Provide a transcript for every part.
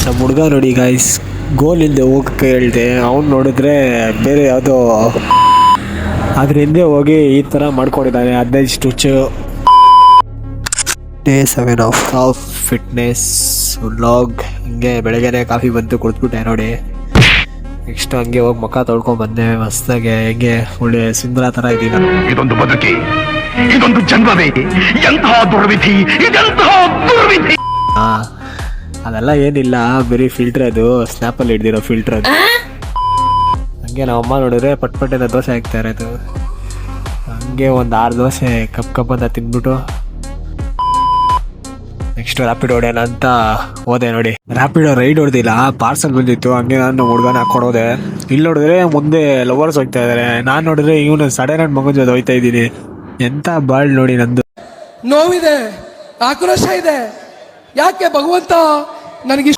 ನಮ್ಮ ಹುಡುಗ ನೋಡಿ ಗಾಯ್ಸ್, ಗೋಲ್ ಇಲ್ಲದೆ ಹೋಗಕ್ಕೆ ಹೇಳ್ದೆ, ಅವ್ನು ನೋಡಿದ್ರೆ ಬೇರೆ ಯಾವುದೋ ಅದ್ರ ಹಿಂದೆ ಹೋಗಿ ಈ ಥರ ಮಾಡ್ಕೊಂಡಿದ್ದಾನೆ. 15 stitch. Day 7 of fitness vlog. ಹಿಂಗೆ ಬೆಳಗ್ಗೆನೆ ಕಾಫಿ ಬಂತು, ಕುಡಿದ್ಬಿಟ್ಟೆ ನೋಡಿ. ನೆಕ್ಸ್ಟ್ ಹಂಗೆ ಹೋಗಿ ಮುಖ ತೊಳ್ಕೊಂಡ್ ಬಂದೆ ಮಸ್ತಾಗೆ. ಹೆಂಗೆ ಒಳ್ಳೆ ಸುಂದರ ಥರ ಇದ್ದೀನಿ. ಇದೊಂದು ಬದುಕಿ, ಇದೊಂದು ಜನ್ಮವೇ, ಎಂತಹ ದುರ್ವಿಧಿ, ಇದೆಂತಹ ದುರ್ವಿಧಿ. ಅದೆಲ್ಲ ಏನಿಲ್ಲ, ಬರೀ ಫಿಲ್ಟರ್ ಅದು, ಸ್ನ್ಯಾಪಲ್ಲಿ ಹಿಡ್ದಿರೋ ಫಿಲ್ಟರ್ ಅದು. ಹಂಗೆ ನಮ್ಮಮ್ಮ ನೋಡಿದ್ರೆ ಪಟ್ಪಟ್ಟೆದ ದೋಸೆ ಹಾಕ್ತಾ ಇರೋದು. ಹಂಗೆ ಒಂದು 6 ದೋಸೆ ಕಪ್ ಅಂತ ತಿಂದ್ಬಿಟ್ಟು ನೆಕ್ಸ್ಟ್ ರ್ಯಾಪಿಡ್ ಹೊಡೆಯೋಣ ಅಂತ ಹೋದೆ ನೋಡಿ. ರ್ಯಾಪಿಡ್ ರೈಡ್ ಹೊಡೆದಿಲ್ಲ, ಪಾರ್ಸಲ್ ಬಂದಿತ್ತು. ಹಂಗೆ ನಾನು ಹುಡುಗನ ಹಾಕೊಂಡು ಹೋದೆ. ಇಲ್ಲಿ ನೋಡಿದ್ರೆ ಮುಂದೆ ಲವರ್ಸ್ ಹೋಗ್ತಾ ಇದಾರೆ. ನಾನು ನೋಡಿದ್ರೆ ಇವನು ಸಡನ್ ಮಗನ ಜೊತೆ ಹೋಗ್ತಾ ಇದ್ದೀನಿ. ಎಂತ ಬಾಳ್ ನೋಡಿ ನಂದು. ನೋವಿದೆ, ಆಕ್ರೋಶ ಇದೆ. ಯಾಕೆ ಭಗವಂತ ನನಗೆ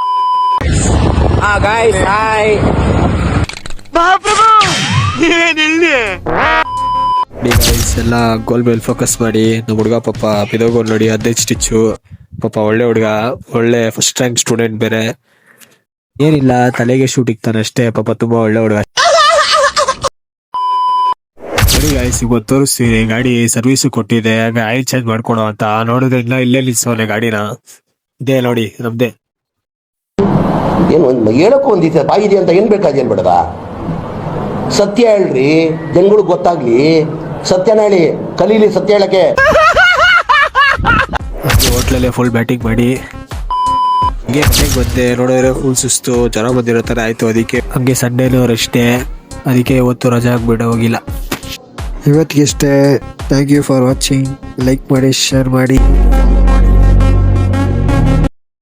ಎಲ್ಲ ಗೋಲ್ ಮೇಲೆ ಫೋಕಸ್ ಮಾಡಿ. ನಮ್ಮ ಹುಡುಗ ಪಾಪ ಗೋಲ್ ನೋಡಿ 15 ಸ್ಟಿಚ್ಚು. ಪಾಪ ಒಳ್ಳೆ ಹುಡುಗ, ಒಳ್ಳೆ ಫಸ್ಟ್ ರ್ಯಾಂಕ್ ಸ್ಟೂಡೆಂಟ್ ಬೇರೆ. ಏನಿಲ್ಲ, ತಲೆಗೆ ಶೂಟ್ ಇಕ್ತಾನೆ ಅಷ್ಟೇ. ಪಾಪ ತುಂಬಾ ಒಳ್ಳೆ ಹುಡುಗ. ಸರಿ ಗಾಯ್ಸ್, ಇವತ್ತು ತೋರಿಸ್ತೀನಿ. ಗಾಡಿ ಸರ್ವಿಸ್ ಕೊಟ್ಟಿದೆ, ಆಯಿಲ್ ಚೇಂಜ್ ಮಾಡ್ಕೊಳೋ ಅಂತ. ನೋಡಿದ್ರೆ ಇಲ್ಲೇ ನಿಲ್ಸೋನೆ ಗಾಡಿನ. ಇದೇ ನೋಡಿ ನಮ್ದೇ. ಏನು ಹೇಳಕ್ಕೂ ಒಂದಿದೆ ಬಾಯಿದೆ ಅಂತ ಏನ್ ಬೇಕಾದ ಏನ್ ಬೇಡದ. ಸತ್ಯ ಹೇಳ್ರಿ, ಜನಗಳಿಗೆ ಗೊತ್ತಾಗ್ಲಿ. ಸತ್ಯನ ಹೇಳಿ, ಕಲೀಲಿ ಸತ್ಯ ಹೇಳಕ್ಕೆ. ಹೋಟ್ಲಲ್ಲೇ ಫುಲ್ ಬ್ಯಾಟಿಂಗ್ ಮಾಡಿ ಹಂಗೆ ಮನೆಗೆ ಬಂದೆ. ನೋಡಿದ್ರೆ ಫುಲ್ ಸುಸ್ತು, ಜ್ವರ ಬಂದಿರೋ ಥರ ಆಯಿತು. ಅದಕ್ಕೆ ಹಂಗೆ ಸಂಡೇನೂ ರಷ್ಟೇ, ಅದಕ್ಕೆ ಇವತ್ತು ರಜಾ ಆಗ್ಬಿಡ ಹೋಗಿಲ್ಲ. ಇವತ್ತಿಗೆ ಇಷ್ಟೇ. Thank you for watching. Like ಮಾಡಿ, ಶೇರ್ ಮಾಡಿ.